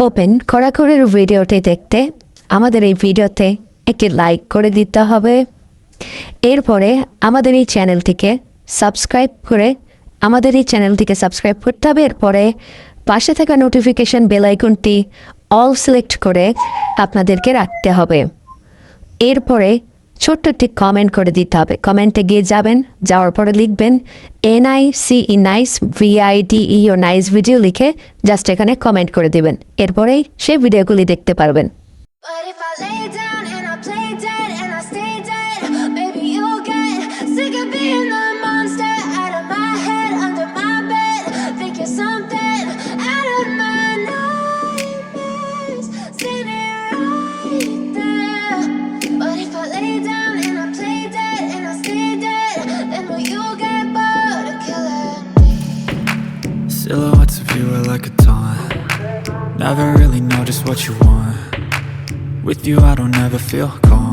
Open কড়াকড়ির ভিডিওটি দেখতে আমাদের এই ভিডিওতে একটি লাইক করে দিতে হবে। এরপরে আমাদের এই চ্যানেলটিকে সাবস্ক্রাইব করতে হবে। এরপরে পাশে থাকা নোটিফিকেশন বেল আইকনটি অল সিলেক্ট করে আপনাদেরকে রাখতে হবে। এরপরে ছোট্ট একটি কমেন্ট করে দিতে হবে। কমেন্টে গিয়ে যাওয়ার পরে লিখবেন NICE nice VIDEO nice video লিখে জাস্ট এখানে কমেন্ট করে দিবেন। এরপরেই সেই ভিডিওগুলি দেখতে পারবেন। But if I lay down and I play dead and I stay dead, maybe you'll get sick of being the monster out of my head, under my bed. Think you're something out of my nightmares, standing right there. But if I lay down and I play dead and I stay dead, then will you get bored of killing me? Silhouettes of you are like a taunt. Never really know just what you want. With you I don't ever feel calm.